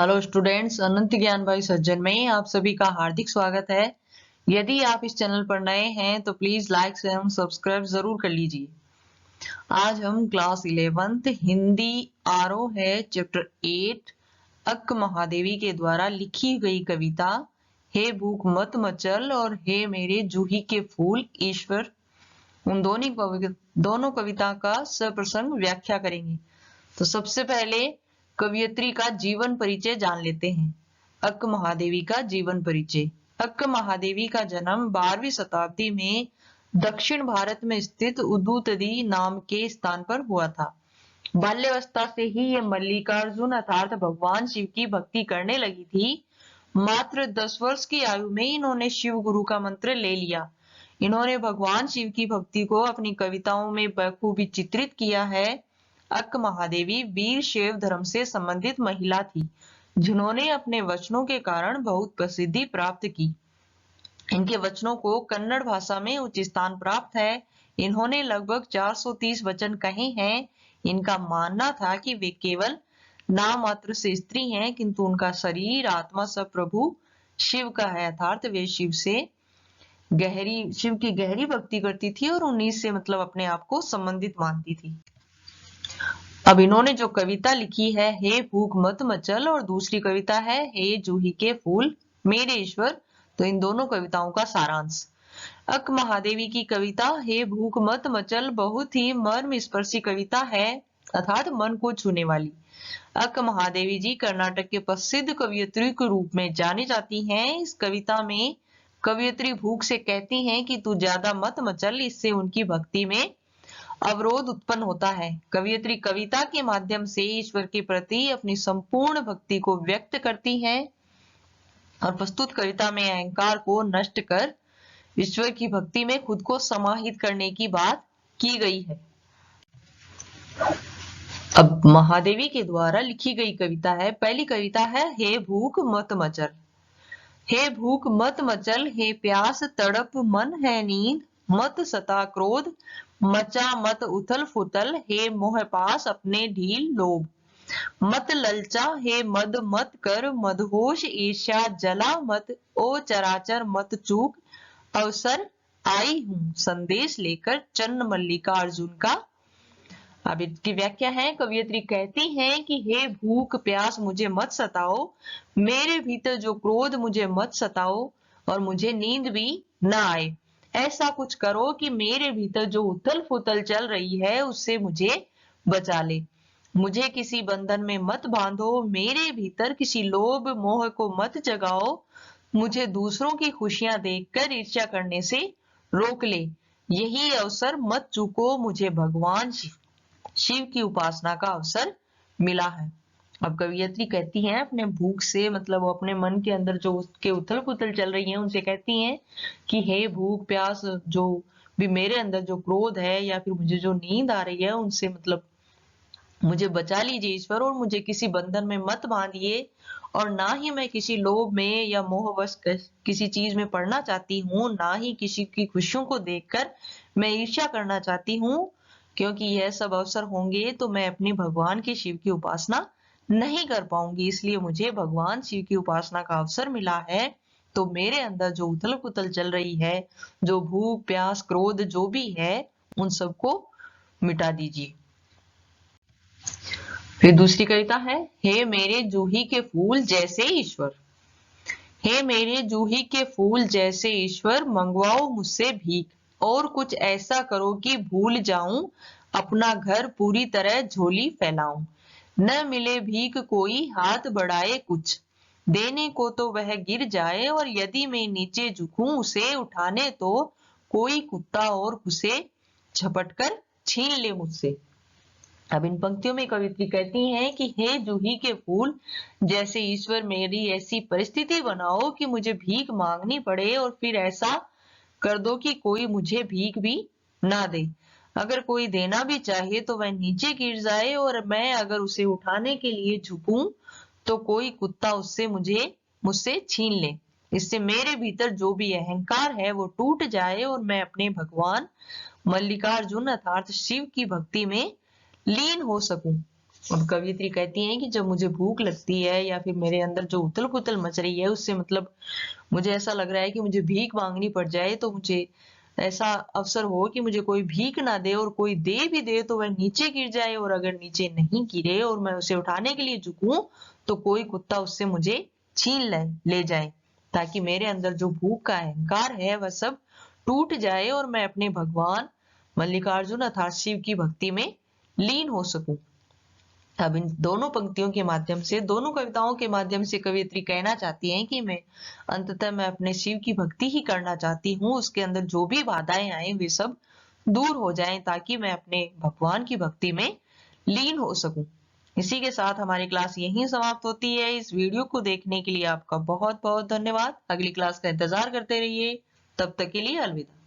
Hello students, अनंत ज्ञान भाई सज्जन में आप सभी का हार्दिक स्वागत है। यदि आप इस चैनल पर नए हैं तो प्लीज लाइक एवं सब्सक्राइब जरूर कर लीजिए। आज हम क्लास 11th हिंदी आरो है चैप्टर 8 अक्क महादेवी के द्वारा लिखी गई कविता हे भूख मत मचल और हे मेरे जूही के फूल ईश्वर, उन दोनों कविता का सप्रसंग व्याख्या करेंगे। तो सबसे पहले कवियत्री का जीवन परिचय जान लेते हैं। अक्क महादेवी का जीवन परिचय। अक्क महादेवी का जन्म 12वीं शताब्दी में दक्षिण भारत में स्थित उदूतरी नाम के स्थान पर हुआ था। बाल्यावस्था से ही ये मल्लिकार्जुन अर्थात भगवान शिव की भक्ति करने लगी थी। मात्र 10 वर्ष की आयु में इन्होंने शिव गुरु का मंत्र ले लिया। इन्होंने भगवान शिव की भक्ति को अपनी कविताओं में बखूबी चित्रित किया है। अक्क महादेवी वीर शैव धर्म से संबंधित महिला थी, जिन्होंने अपने वचनों के कारण बहुत प्रसिद्धि प्राप्त की। इनके वचनों को कन्नड़ भाषा में उच्च स्थान प्राप्त है। इन्होंने लगभग 430 वचन कहे हैं। इनका मानना था कि वे केवल नाम मात्र से स्त्री हैं, किंतु उनका शरीर आत्मा सब प्रभु शिव का है, अर्थात वे शिव की गहरी भक्ति करती थी और उन्हीं से मतलब अपने आप को संबंधित मानती थी। अब इन्होंने जो कविता लिखी है हे भूख मत मचल और दूसरी कविता है हे जूही के फूल मेरे ईश्वर, तो इन दोनों कविताओं का सारांश। अक महादेवी की कविता हे भूख मत मचल बहुत ही मर्म स्पर्शी कविता है, अर्थात मन को छूने वाली। अक महादेवी जी कर्नाटक के प्रसिद्ध कवियत्री के रूप में जानी जाती हैं। इस कविता में कवियत्री भूख से कहती हैं कि तू ज्यादा मत मचल, इससे उनकी भक्ति में अवरोध उत्पन्न होता है। कवियत्री कविता के माध्यम से ईश्वर के प्रति अपनी संपूर्ण भक्ति को व्यक्त करती है और प्रस्तुत कविता में अहंकार को नष्ट कर ईश्वर की भक्ति में खुद को समाहित करने की बात की गई है। अब महादेवी के द्वारा लिखी गई कविता है। पहली कविता है हे भूख मत मचल। हे भूख मत मचल, हे प्यास तड़प मन है नींद, मत सता क्रोध मचा मत उथल फुथल, हे मोह पास अपने ढील लोभ, मत ललचा हे मद मत कर मदहोश ईर्ष्या जला मत, ओ चराचर मत चूक अवसर आई हूं संदेश लेकर चन्न मल्लिकार्जुन का। अब इसकी व्याख्या है। कवियत्री कहती हैं कि हे भूख प्यास मुझे मत सताओ, मेरे भीतर जो क्रोध मुझे मत सताओ और मुझे नींद भी न आए। ऐसा कुछ करो कि मेरे भीतर जो उथल फुथल चल रही है उससे मुझे बचा ले। मुझे किसी बंधन में मत बांधो, मेरे भीतर किसी लोभ मोह को मत जगाओ, मुझे दूसरों की खुशियां देखकर ईर्ष्या करने से रोक ले। यही अवसर मत चूको, मुझे भगवान शिव की उपासना का अवसर मिला है। अब कवियत्री कहती हैं अपने भूख से, मतलब वो अपने मन के अंदर जो उसके उथल पुथल चल रही है उनसे कहती हैं कि हे भूख प्यास, जो भी मेरे अंदर जो क्रोध है या फिर मुझे जो नींद आ रही है उनसे मतलब मुझे बचा लीजिए ईश्वर, और मुझे किसी बंधन में मत बांधिए और ना ही मैं किसी लोभ में या मोहवश किसी चीज में पड़ना चाहती हूँ, ना ही किसी की खुशियों को देखकर मैं ईर्ष्या करना चाहती हूँ, क्योंकि यह सब अवसर होंगे तो मैं अपनी भगवान की शिव की उपासना नहीं कर पाऊंगी। इसलिए मुझे भगवान शिव की उपासना का अवसर मिला है, तो मेरे अंदर जो उथल पुथल चल रही है, जो भूख प्यास क्रोध जो भी है, उन सबको मिटा दीजिए। फिर दूसरी कविता है हे मेरे जूही के फूल जैसे ईश्वर। हे मेरे जूही के फूल जैसे ईश्वर, मंगवाओ मुझसे भीख और कुछ ऐसा करो कि भूल जाऊं अपना घर पूरी तरह झोली फैलाऊं। न मिले भीख कोई हाथ बढ़ाए कुछ देने को तो वह गिर जाए, और यदि मैं नीचे झुकूं उसे उठाने तो कोई कुत्ता और उसे झपट कर छीन ले मुझसे। अब इन पंक्तियों में कवित्री कहती हैं कि हे जूही के फूल जैसे ईश्वर, मेरी ऐसी परिस्थिति बनाओ कि मुझे भीख मांगनी पड़े और फिर ऐसा कर दो कि कोई मुझे भीख भी ना दे। अगर कोई देना भी चाहे तो वह नीचे गिर जाए, और मैं अगर उसे उठाने के लिए झुकूं तो कोई कुत्ता मुझसे छीन ले। इससे मेरे भीतर जो भी अहंकार है वो टूट जाए और मैं अपने भगवान मल्लिकार्जुन अर्थात शिव की भक्ति में लीन हो सकूं। अब कवियत्री कहती हैं कि जब मुझे भूख लगती है या फिर मेरे अंदर जो उथल पुथल मच रही है उससे मतलब मुझे ऐसा लग रहा है कि मुझे भीख मांगनी पड़ जाए, तो मुझे ऐसा अवसर हो कि मुझे कोई भीख ना दे, और कोई दे भी दे तो वह नीचे गिर जाए, और अगर नीचे नहीं गिरे और मैं उसे उठाने के लिए झुकूं तो कोई कुत्ता उससे मुझे छीन ले जाए, ताकि मेरे अंदर जो भूख का अहंकार है वह सब टूट जाए और मैं अपने भगवान मल्लिकार्जुन अर्थात शिव की भक्ति में लीन हो सकूं। अब इन दोनों पंक्तियों के माध्यम से, दोनों कविताओं के माध्यम से कवियत्री कहना चाहती हैं कि मैं अपने शिव की भक्ति ही करना चाहती हूँ, उसके अंदर जो भी बाधाएं आए वे सब दूर हो जाएं, ताकि मैं अपने भगवान की भक्ति में लीन हो सकूं। इसी के साथ हमारी क्लास यहीं समाप्त होती है। इस वीडियो को देखने के लिए आपका बहुत बहुत धन्यवाद। अगली क्लास का इंतजार करते रहिए। तब तक के लिए अलविदा।